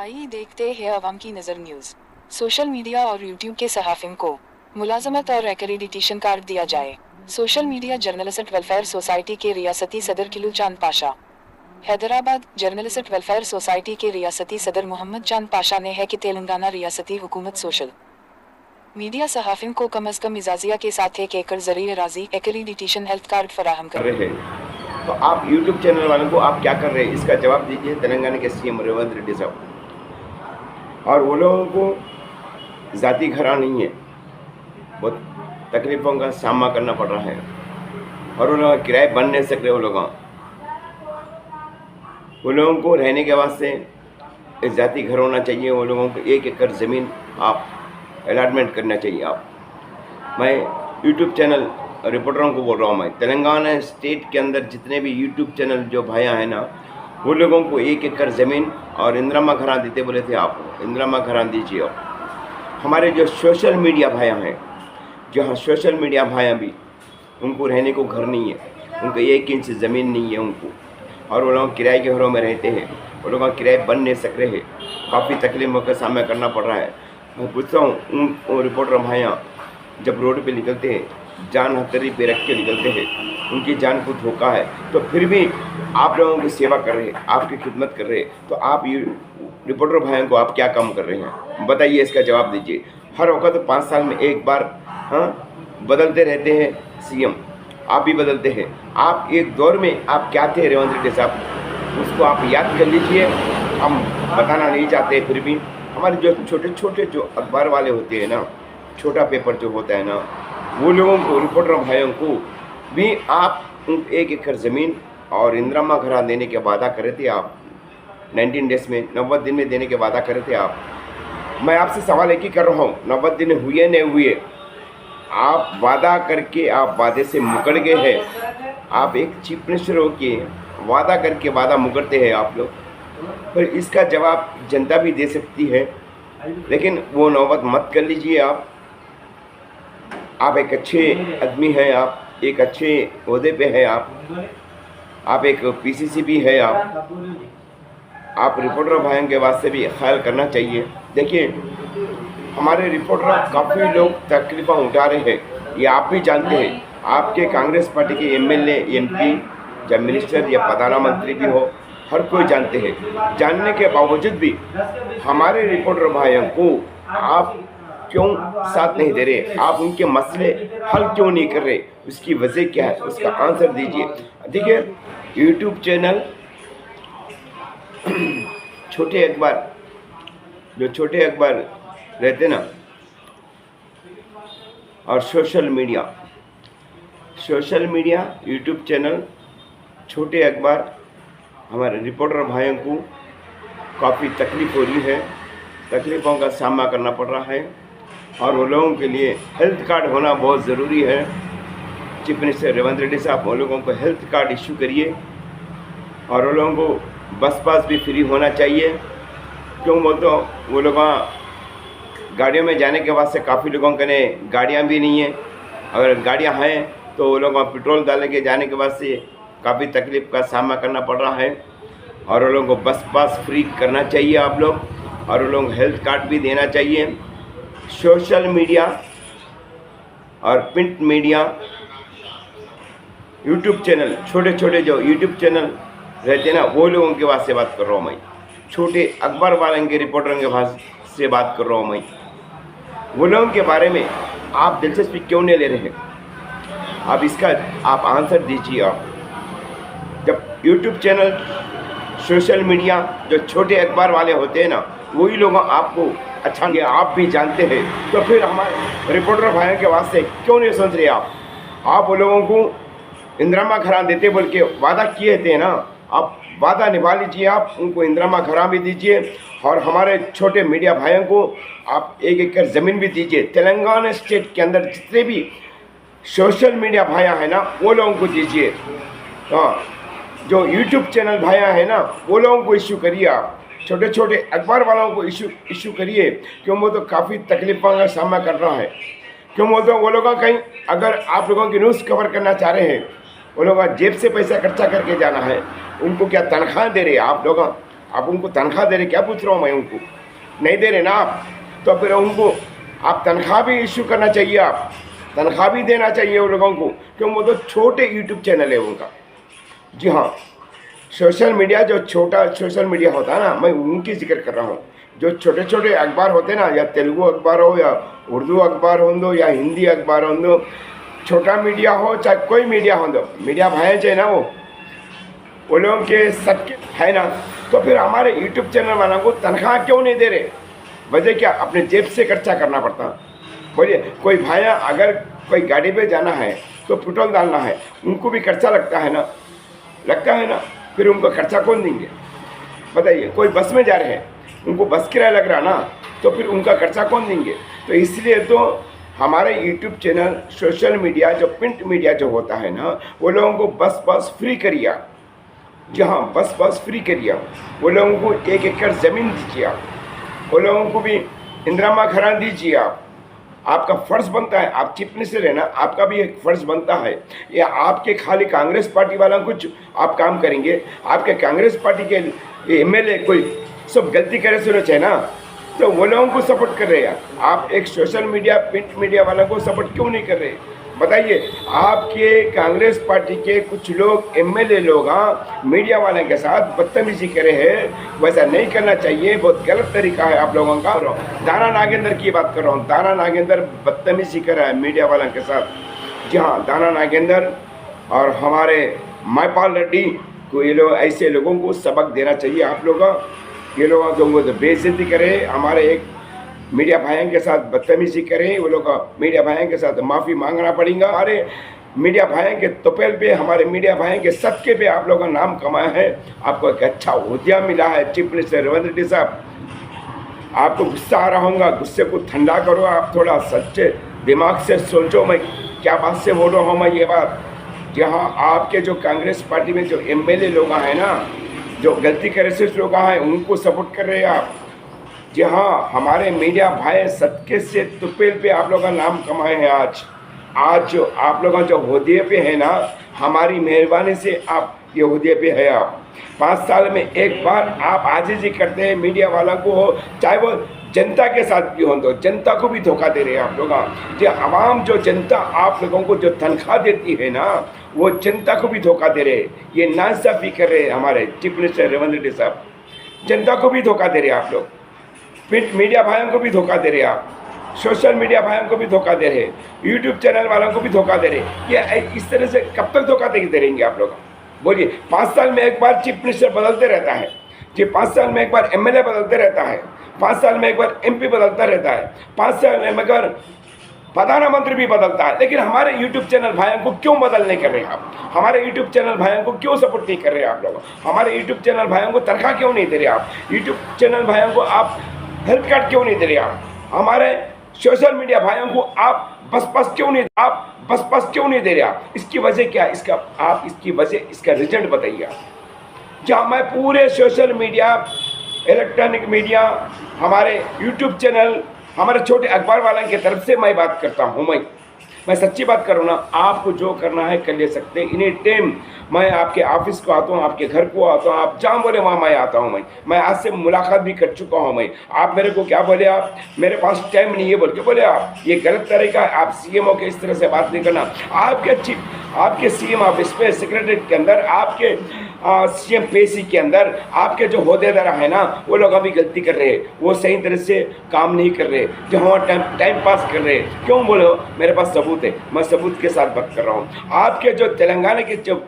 आइए देखते हैं अवाम की नज़र न्यूज़। सोशल मीडिया और यूट्यूब के सहाफ़िन को मुलाजमत और एक्रेडिटेशन कार्ड दिया जाए। Social media journalist welfare society के रियासती सदर किलू चांद Pasha. Hyderabad journalist welfare society के रियासती सदर मोहम्मद चांद पाशा ने है कि तेलंगाना रियासती हुकूमत सोशल मीडिया सहाफ़िन को कम अज़ कम इजाज़िया के साथ एक एकड़ ज़रिए राजी एक्रेडिटेशन हेल्थ कार्ड फराहम कर रहे हैं। तो आप यूट्यूब चैनल वालों को आप क्या कर रहे हैं, इसका जवाब दीजिए तेलंगाना के सीएम रेवंत रेड्डी साहब। और वो लोगों को ज़ाती घरा नहीं है, बहुत तकलीफ़ों का सामना करना पड़ रहा है और वो लोग किराए बन नहीं सक रहे। वो लोगों को रहने के वास्ते ज़ाती घर होना चाहिए। वो लोगों को एक एकड़ ज़मीन आप अलॉटमेंट करना चाहिए। मैं यूट्यूब चैनल रिपोर्टरों को बोल रहा हूँ, मैं तेलंगाना स्टेट के अंदर जितने भी यूट्यूब चैनल जो भाइयाँ हैं ना, वो लोगों को एक एकड़ ज़मीन और इंदिरा घरां देते बोले थे, आप इंदिरा घरां दीजिए। हमारे जो सोशल मीडिया भाइयाँ हैं, जहाँ सोशल मीडिया भाइयाँ भी, उनको रहने को घर नहीं है, उनको 1 इंच ज़मीन नहीं है उनको, और वो लोग किराए के घरों में रहते हैं। वो लोग किराए बन नहीं सक रहे हैं, काफ़ी तकलीफ़ों का सामना करना पड़ रहा है। मैं पूछता हूँ उन रिपोर्टर भाइयाँ जब रोड पे निकलते हैं, जान हथेली पे रख के निकलते हैं, उनकी जान को धोखा है, तो फिर भी आप लोगों की सेवा कर रहे हैं, आपकी खिदमत कर रहे हैं, तो आप ये रिपोर्टर भाइयों को आप क्या काम कर रहे हैं, बताइए, इसका जवाब दीजिए। हर वक्त 5 साल में एक बार बदलते रहते हैं सीएम, आप भी बदलते हैं। आप एक दौर में आप क्या थे रेवंत रेड्डी साहब, उसको आप याद कर लीजिए। हम बताना नहीं चाहते, फिर भी हमारे जो छोटे छोटे जो अखबार वाले होते हैं ना, छोटा पेपर जो होता है ना, वो लोगों को, रिपोर्टर भाइयों को भी आप 1 एकड़ ज़मीन और इंदिरा घरा देने के वादा करे थे आप 19 डेज़ में, 90 दिन में देने के वादा करे थे आप। मैं आपसे सवाल एक ही कर रहा हूँ, 90 दिन हुए नहीं हुए? आप वादा करके आप वादे से मुकर गए हैं। आप एक चीफ मिनिस्टर हो के वादा करके वादा मुकरते हैं आप लोग, पर इसका जवाब जनता भी दे सकती है, लेकिन वो नौबत मत कर लीजिए। आप एक अच्छे आदमी हैं, आप एक अच्छे ओहदे पे हैं, आप एक पीसीसी भी है। आप रिपोर्टर भाइयों के वास्ते भी ख्याल करना चाहिए। देखिए, हमारे रिपोर्टर काफ़ी लोग तकलीफ़ें उठा रहे हैं, ये आप भी जानते हैं। आपके कांग्रेस पार्टी के एमएलए, एमपी या मिनिस्टर या प्रधानमंत्री भी हो, हर कोई जानते हैं। जानने के बावजूद भी हमारे रिपोर्टर भाइयों को आप क्यों साथ नहीं दे रहे, आप उनके मसले हल क्यों नहीं कर रहे, उसकी वजह क्या है, उसका आंसर दीजिए। देखिए, यूट्यूब चैनल छोटे अखबार, जो छोटे अखबार रहते ना, और सोशल मीडिया यूट्यूब चैनल, छोटे अखबार, हमारे रिपोर्टर भाइयों को काफ़ी तकलीफ़ हो रही है, तकलीफ़ों का सामना करना पड़ रहा है, और वो लोगों के लिए हेल्थ कार्ड होना बहुत ज़रूरी है। चीफ मिनिस्टर रेवंत रेड्डी साहब, वो लोगों को हेल्थ कार्ड इशू करिए, और वो लोगों को बस पास भी फ्री होना चाहिए। क्यों बोलते हो, वो लोग गाड़ियों में जाने के वास्ते काफ़ी लोगों के ने गाड़ियाँ भी नहीं है, अगर गाड़ियाँ हैं तो वो लोग पेट्रोल डाल के जाने के वास्ते काफ़ी तकलीफ़ का सामना करना पड़ रहा है, और वो लोगों को बस पास फ्री करना चाहिए आप लोग, और वो लोग हेल्थ कार्ड भी देना चाहिए। सोशल मीडिया और प्रिंट मीडिया, यूट्यूब चैनल, छोटे छोटे जो यूट्यूब चैनल रहते हैं ना, वो लोगों के वास्ते बात कर रहा हूँ मैं, छोटे अखबार वालों के, रिपोर्टरों के वास्ते बात कर रहा हूँ मैं। वो लोगों के बारे में आप दिलचस्पी क्यों नहीं ले रहे हैं? आप इसका आप आंसर दीजिए। आप जब यूट्यूब चैनल, सोशल मीडिया, जो छोटे अखबार वाले होते हैं ना, वही लोग आपको अच्छा, ये आप भी जानते हैं, तो फिर हमारे रिपोर्टर भाइयों के वास्ते क्यों नहीं सोच रहे आप वो लोगों को इंदिरा घरां देते बोल के वादा किए थे ना, आप वादा निभा लीजिए। आप उनको इंदिरा घरां भी दीजिए, और हमारे छोटे मीडिया भाइयों को आप 1 एकड़ ज़मीन भी दीजिए। तेलंगाना स्टेट के अंदर जितने भी सोशल मीडिया भाइयाँ हैं ना, वो लोगों को दीजिए। हाँ, जो यूट्यूब चैनल भाइयाँ हैं ना, वो लोगों को इशू करिए। आप छोटे छोटे अखबार वालों को इशू करिए। क्यों वो तो काफ़ी तकलीफ़ों का सामना कर रहा है। क्यों वो तो वो लोग कहीं, अगर आप लोगों की न्यूज़ कवर करना चाह रहे हैं, वो लोग जेब से पैसा खर्चा करके जाना है, उनको क्या तनख्वाह दे रहे हैं आप लोग? आप उनको तनख्वाह दे रहे, क्या पूछ रहा हूँ मैं, उनको नहीं दे रहे ना आप, तो फिर उनको आप तनख्वाह भी इशू करना चाहिए, आप तनख्वाह भी देना चाहिए उन लोगों को, क्योंकि वो तो छोटे यूट्यूब चैनल है उनका। जी हाँ, सोशल मीडिया जो छोटा सोशल मीडिया होता है ना, मैं उनकी जिक्र कर रहा हूँ। जो छोटे छोटे अखबार होते हैं ना, या तेलुगु अखबार हो या उर्दू अखबार हो दो या हिंदी अखबार हो दो, छोटा मीडिया हो चाहे कोई मीडिया हो दो, मीडिया भाई चाहिए ना, वो लोगों के सबके है ना। तो फिर हमारे यूट्यूब चैनल वालों को तनख्वाह क्यों नहीं दे रहे? वजह क्या? अपने जेब से खर्चा करना पड़ता। बोलिए, कोई भाइया अगर कोई गाड़ी पे जाना है तो पेट्रोल डालना है, उनको भी खर्चा लगता है ना, लगता है ना। फिर उनको खर्चा कौन देंगे बताइए? कोई बस में जा रहे हैं, उनको बस किराया लग रहा ना, तो फिर उनका खर्चा कौन देंगे? तो इसलिए तो हमारे यूट्यूब चैनल, सोशल मीडिया, जो प्रिंट मीडिया जो होता है ना, वो लोगों को बस फ्री करिए। जहाँ बस फ्री करिए, वो लोगों को 1 एकड़ ज़मीन दीजिए, आप वो लोगों को भी इंदिरा घर दीजिए। आपका फ़र्ज़ बनता है, आप चीफ मिनिस्टर है ना, आपका भी एक फ़र्ज़ बनता है। या आपके खाली कांग्रेस पार्टी वाला कुछ आप काम करेंगे? आपके कांग्रेस पार्टी के एमएलए कोई सब गलती करे सुनो चाहिए ना, तो वो लोगों को सपोर्ट कर रहे हैं। आप एक सोशल मीडिया, प्रिंट मीडिया वालों को सपोर्ट क्यों नहीं कर रहे? बताइए। आपके कांग्रेस पार्टी के कुछ लोग, एमएलए लोग, मीडिया वाले के साथ बदतमीजी करे हैं। वैसा नहीं करना चाहिए, बहुत गलत तरीका है आप लोगों का। दाना नागेंद्र की बात कर रहा हूँ, दाना नागेंद्र बदतमीजी कर रहा है मीडिया वालों के साथ। जी हाँ, दाना नागेंद्र और हमारे मायपाल रेड्डी को, ये लोग ऐसे लोगों को सबक देना चाहिए आप लोग। ये लोगों को तो बेइज्जती करे, हमारे एक मीडिया भाइयों के साथ बदतमीजी करें, वो लोग मीडिया भाइयों के साथ माफ़ी मांगना पड़ेगा। हमारे मीडिया भाइयों के तोपेल पे, हमारे मीडिया भाइयों के सबके पे आप लोगों का नाम कमाया है। आपको एक अच्छा उद्या मिला है चीफ मिनिस्टर रेवंत रेड्डी साहब। आपको गुस्सा आ रहा होगा, गुस्से को ठंडा करो, आप थोड़ा सच्चे दिमाग से सोचो। मैं क्या बात से बोल रहा हूँ मैं ये बात? जहाँ आपके जो कांग्रेस पार्टी में जो एमएलए लोग हैं ना, जो गलती करे से लोग हैं, उनको सपोर्ट कर रहे हैं आप। जी हाँ, हमारे मीडिया भाई सदके से तुपेल पे आप लोगों का नाम कमाए हैं। आज जो आप लोग जो ओहदे पे है ना, हमारी मेहरबानी से आप ये ओहदे पे है। आप 5 साल में एक बार आप आजीजी करते हैं मीडिया वालों को, चाहे वो जनता के साथ भी हो, तो जनता को भी धोखा दे रहे हैं आप लोग। जो आवाम, जो जनता आप लोगों को जो तनख्वाह देती है ना, वो जनता को भी धोखा दे रहे हैं। ये नाइंसाफ़ी कर रहे हैं हमारे चीफ मिनिस्टर रेवंत रेड्डी साहब। जनता को भी धोखा दे रहे हैं आप लोग, प्रिंट मीडिया भाइयों को भी धोखा दे रहे हैं आप, सोशल मीडिया भाइयों को भी धोखा दे रहे हैं, यूट्यूब चैनल वालों को भी धोखा दे रहे हैं। ये इस तरह से कब तक धोखा दे रहेंगे आप लोग? बोलिए। 5 साल में एक बार चीफ मिनिस्टर बदलते रहता है जी, 5 साल में एक बार एमएलए बदलते रहता है, 5 साल में एक बार एमपी बदलता रहता है, 5 साल में एक बार प्रधानमंत्री भी बदलता है। लेकिन हमारे यूट्यूब चैनल भाइयों को क्यों बदल नहीं कर रहे आप? हमारे यूट्यूब चैनल भाइयों को क्यों सपोर्ट नहीं कर रहे आप लोग? हमारे यूट्यूब चैनल भाइयों को तनख्वाह क्यों नहीं दे रहे आप? यूट्यूब चैनल भाइयों को आप हेल्थ कार्ड क्यों नहीं दे रहे आप? हमारे सोशल मीडिया भाइयों को आप बस क्यों नहीं दे रहे आप? इसकी वजह क्या? इसका रिजल्ट बताइए। जहाँ मैं पूरे सोशल मीडिया, इलेक्ट्रॉनिक मीडिया, हमारे यूट्यूब चैनल, हमारे छोटे अखबार वालों की तरफ से मैं बात करता हूँ। मैं सच्ची बात करूँ ना, आपको जो करना है कर ले सकते हैं। एनी टाइम मैं आपके ऑफिस को आता हूँ, आपके घर को आता हूँ, आप जहाँ बोले वहाँ मैं आता हूँ। मैं आज से मुलाकात भी कर चुका हूँ। आप मेरे को क्या बोले? आप मेरे पास टाइम नहीं है बोल के बोले आप। ये गलत तरीका है। आप सीएमओ के इस तरह से बात नहीं करना। आपके सीएम ऑफिस पे, सेक्रेटरीट के अंदर, आपके सीएम पेसी के अंदर आपके जो होदेदार है ना, वो लोग अभी गलती कर रहे हैं। वो सही तरह से काम नहीं कर रहे, जो हम टाइम पास कर रहे हैं। क्यों बोलो? मेरे पास सबूत है, मैं सबूत के साथ बात कर रहा हूँ। आपके जो तेलंगाना के जो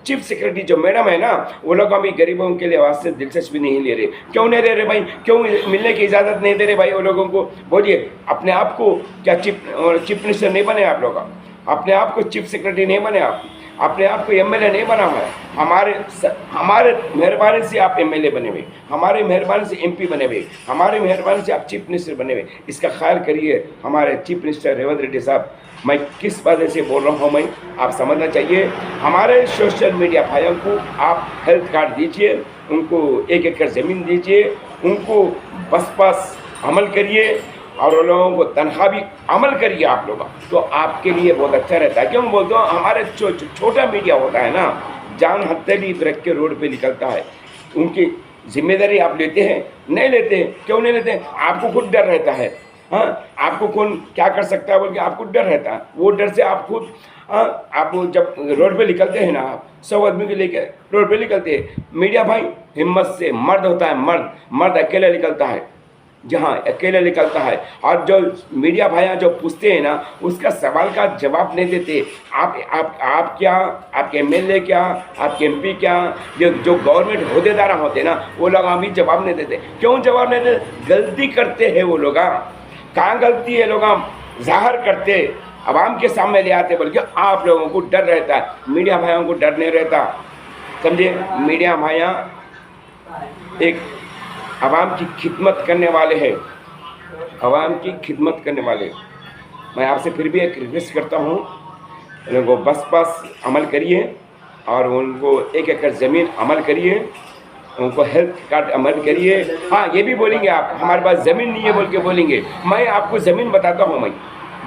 चीफ सेक्रेटरी जो मैडम है ना, वो लोग अभी गरीबों के लिए आवाज से दिलचस्पी नहीं ले रहे। क्यों नहीं ले रहे भाई? क्यों मिलने की इजाज़त नहीं दे रहे भाई वो लोगों को? बोलिए। अपने आप को क्या चीफ मिनिस्टर नहीं बने आप लोग? अपने आप को चीफ सेक्रेटरी नहीं बने आप? अपने आप को एमएलए नहीं बना है? हमारे मेहरबानी से आप एमएलए बने हुए, हमारे मेहरबानी से एमपी बने हुए, हमारे मेहरबानी से आप चीफ मिनिस्टर बने हुए। इसका ख्याल करिए हमारे चीफ मिनिस्टर रेवंत रेड्डी साहब। मैं किस वजह से बोल रहा हूँ आप समझना चाहिए। हमारे सोशल मीडिया भाइयों को आप हेल्थ कार्ड दीजिए, उनको 1 एकड़ ज़मीन दीजिए, उनको बस अमल करिए, और उन लोगों को तनख्वाह भी अमल करिए आप लोग, तो आपके लिए बहुत अच्छा रहता है। क्यों बोलते हो? हमारे छोटा मीडिया होता है ना, जान हथेली रख के रोड पे निकलता है, उनकी जिम्मेदारी आप लेते हैं? नहीं लेते। क्यों नहीं लेते? आपको खुद डर रहता है। हाँ, आपको कौन क्या कर सकता है बोल के आपको डर रहता है। वो डर से आप खुद आप जब रोड पे निकलते हैं ना, आप 100 आदमी को लेकर रोड पे निकलते हैं, मीडिया भाई हिम्मत से, मर्द होता है, मर्द अकेला निकलता है, जहाँ अकेले निकलता है। और जो मीडिया भाइयाँ जो पूछते हैं ना, उसका सवाल का जवाब नहीं देते। आप क्या, आपके एमएलए क्या, आपके एमपी क्या, जो गवर्नमेंट होदेदार होते हैं ना, वो लोग अभी जवाब नहीं देते। क्यों जवाब नहीं देते? गलती करते हैं वो लोग। कहाँ गलती है? लोग जाहिर करते, आवाम के सामने ले आते, बल्कि आप लोगों को डर रहता है। मीडिया भाइयों को डर नहीं रहता, समझे? मीडिया भाइयाँ एक आवाम की खिदमत करने वाले हैं, आवाम की खिदमत करने वाले। मैं आपसे फिर भी एक रिक्वेस्ट करता हूँ, उनको बस अमल करिए और उनको 1 एकड़ ज़मीन अमल करिए, उनको हेल्थ कार्ड अमल करिए। हाँ, ये भी बोलेंगे आप हमारे पास ज़मीन नहीं है बोल के बोलेंगे, मैं आपको ज़मीन बताता हूँ। मैं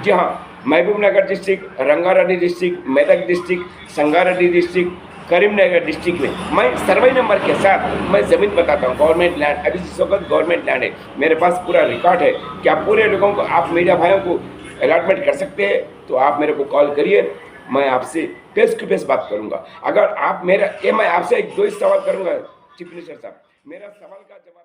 जी हाँ, Mahbubnagar district, Rangareddy district, Medak district, Sangareddy district, Karimnagar district में मैं सर्वे नंबर के साथ मैं ज़मीन बताता हूँ। गवर्नमेंट लैंड, अभी इस वक्त गवर्नमेंट लैंड है, मेरे पास पूरा रिकॉर्ड है। क्या पूरे लोगों को आप मीडिया भाइयों को अलॉटमेंट कर सकते हैं? तो आप मेरे को कॉल करिए, मैं आपसे फेस टू फेस बात करूँगा। अगर आप मेरा मैं आपसे एक 2 ही सवाल करूँगा चीफ मिनिस्टर साहब, मेरा सवाल का जवाब